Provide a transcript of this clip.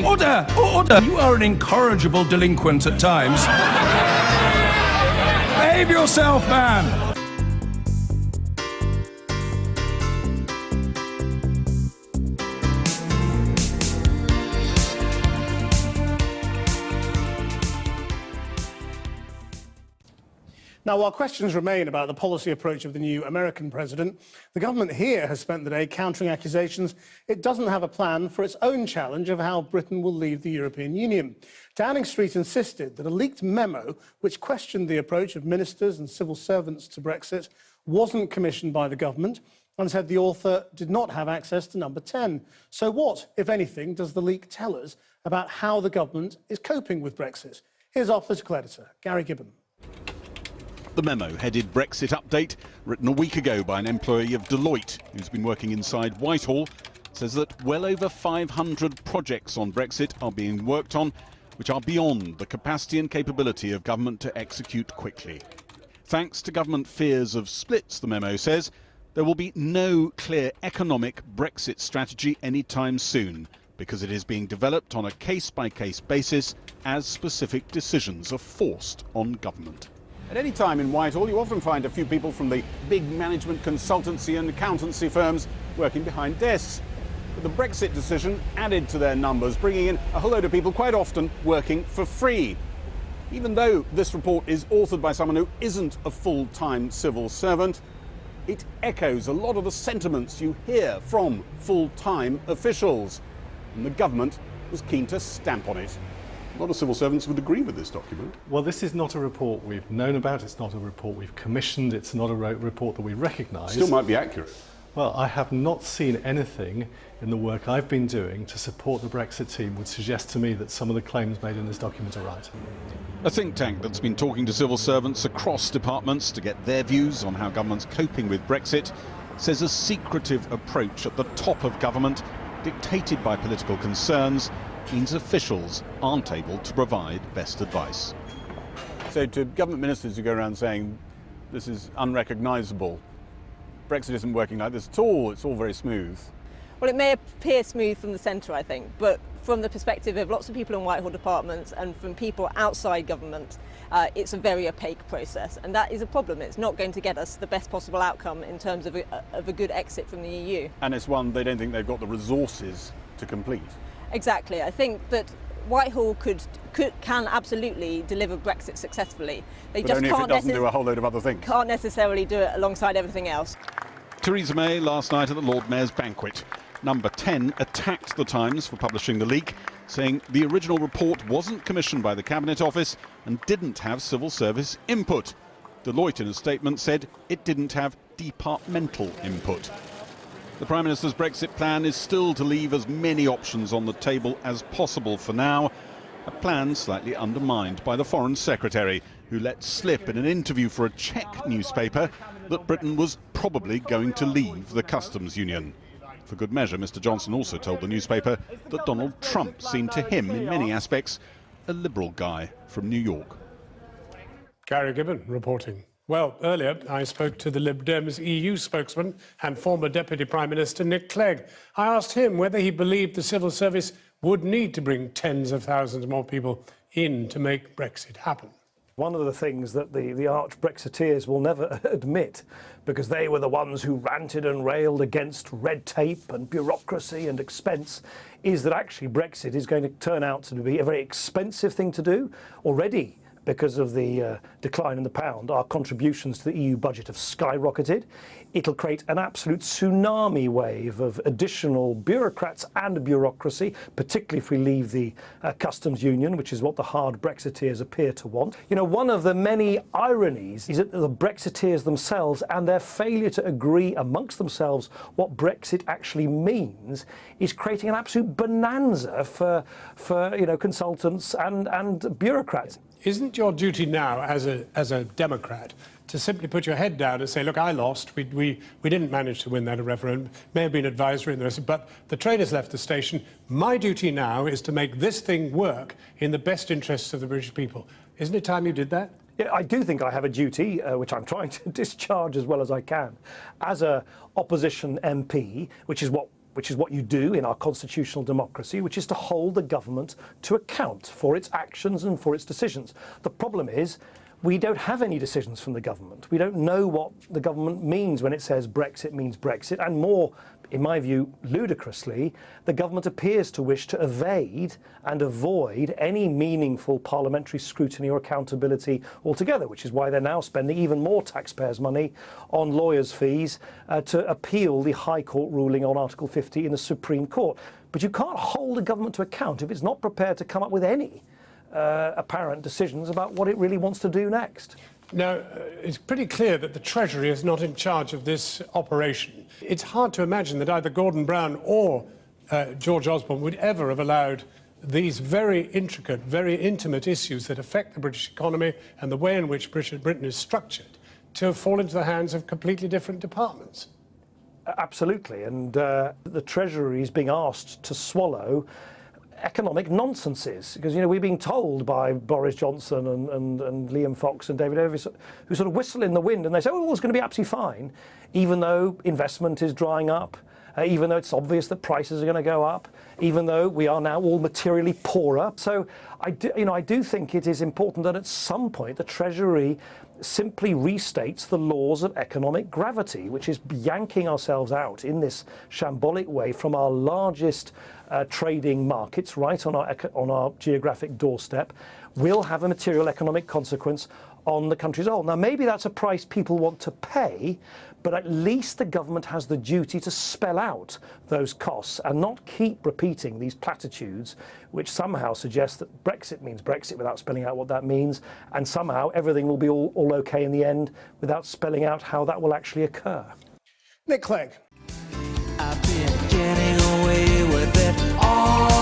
Order! Order! You are an incorrigible delinquent at times. Behave yourself, man! Now, while questions remain about the policy approach of the new American president, the government here has spent the day countering accusations it doesn't have a plan for its own challenge of how Britain will leave the European Union. Downing Street insisted that a leaked memo which questioned the approach of ministers and civil servants to Brexit wasn't commissioned by the government and said the author did not have access to number 10. So what, if anything, does the leak tell us about how the government is coping with Brexit? Here's our political editor, Gary Gibbon. The memo, headed Brexit Update, written a week ago by an employee of Deloitte who's been working inside Whitehall, says that well over 500 projects on Brexit are being worked on, which are beyond the capacity and capability of government to execute quickly. Thanks to government fears of splits, the memo says, there will be no clear economic Brexit strategy anytime soon, because it is being developed on a case-by-case basis as specific decisions are forced on government. At any time in Whitehall, you often find a few people from the big management consultancy and accountancy firms working behind desks. But the Brexit decision added to their numbers, bringing in a whole load of people quite often working for free. Even though this report is authored by someone who isn't a full-time civil servant, it echoes a lot of the sentiments you hear from full-time officials. And the government was keen to stamp on it. A lot of civil servants would agree with this document. Well, this is not a report we've known about, it's not a report we've commissioned, it's not a report that we recognise. Still might be accurate. Well, I have not seen anything in the work I've been doing to support the Brexit team would suggest to me that some of the claims made in this document are right. A think tank that's been talking to civil servants across departments to get their views on how government's coping with Brexit says a secretive approach at the top of government, dictated by political concerns, means officials aren't able to provide best advice. So to government ministers who go around saying this is unrecognisable, Brexit isn't working like this at all, it's all very smooth. Well, it may appear smooth from the centre, I think, but from the perspective of lots of people in Whitehall departments and from people outside government, it's a very opaque process, and that is a problem. It's not going to get us the best possible outcome in terms of a good exit from the EU. And it's one they don't think they've got the resources to complete. Exactly. I think that Whitehall can absolutely deliver Brexit successfully. They but just only can't if it doesn't do a whole load of other things. Can't necessarily do it alongside everything else. Theresa May last night at the Lord Mayor's banquet. Number 10 attacked the Times for publishing the leak, saying the original report wasn't commissioned by the Cabinet Office and didn't have civil service input. Deloitte in a statement said it didn't have departmental input. The Prime Minister's Brexit plan is still to leave as many options on the table as possible for now, a plan slightly undermined by the Foreign Secretary, who let slip in an interview for a Czech newspaper that Britain was probably going to leave the customs union. For good measure, Mr Johnson also told the newspaper that Donald Trump seemed to him, in many aspects, a liberal guy from New York. Gary Gibbon reporting. Well, earlier I spoke to the Lib Dems EU spokesman and former Deputy Prime Minister Nick Clegg. I asked him whether he believed the civil service would need to bring tens of thousands more people in to make Brexit happen. One of the things that the arch Brexiteers will never admit, because they were the ones who ranted and railed against red tape and bureaucracy and expense, is that actually Brexit is going to turn out to be a very expensive thing to do. Already, because of the decline in the pound, our contributions to the EU budget have skyrocketed. It'll create an absolute tsunami wave of additional bureaucrats and bureaucracy, particularly if we leave the customs union, which is what the hard Brexiteers appear to want. You know, one of the many ironies is that the Brexiteers themselves and their failure to agree amongst themselves what Brexit actually means is creating an absolute bonanza for consultants and bureaucrats. Isn't your duty now as a Democrat to simply put your head down and say, look, I lost, we didn't manage to win that referendum, may have been advisory and the rest, but the train has left the station. My duty now is to make this thing work in the best interests of the British people. Isn't it time you did that? Yeah, I do think I have a duty, which I'm trying to discharge as well as I can, as an opposition MP, which is what which is what you do in our constitutional democracy, which is to hold the government to account for its actions and for its decisions. The problem is we don't have any decisions from the government. We don't know what the government means when it says Brexit means Brexit, and more, in my view, ludicrously, the government appears to wish to evade and avoid any meaningful parliamentary scrutiny or accountability altogether, which is why they're now spending even more taxpayers' money on lawyers' fees to appeal the High Court ruling on Article 50 in the Supreme Court. But you can't hold a government to account if it's not prepared to come up with any apparent decisions about what it really wants to do next. Now, it's pretty clear that the Treasury is not in charge of this operation. It's hard to imagine that either Gordon Brown or George Osborne would ever have allowed these very intricate, very intimate issues that affect the British economy and the way in which Britain is structured to fall into the hands of completely different departments. Absolutely, and the Treasury is being asked to swallow economic nonsenses, because we're being told by Boris Johnson and Liam Fox and David Davis, who sort of whistle in the wind and they say, oh, it's going to be absolutely fine, even though investment is drying up, even though it's obvious that prices are going to go up, even though we are now all materially poorer. So I do think it is important that at some point the Treasury simply restates the laws of economic gravity, which is yanking ourselves out in this shambolic way from our largest trading markets right on our geographic doorstep, will have a material economic consequence on the country as a whole. Now, maybe that's a price people want to pay, but at least the government has the duty to spell out those costs and not keep repeating these platitudes which somehow suggest that Brexit means Brexit without spelling out what that means, and somehow everything will be all okay in the end without spelling out how that will actually occur. Nick Clegg. I've been getting away with it all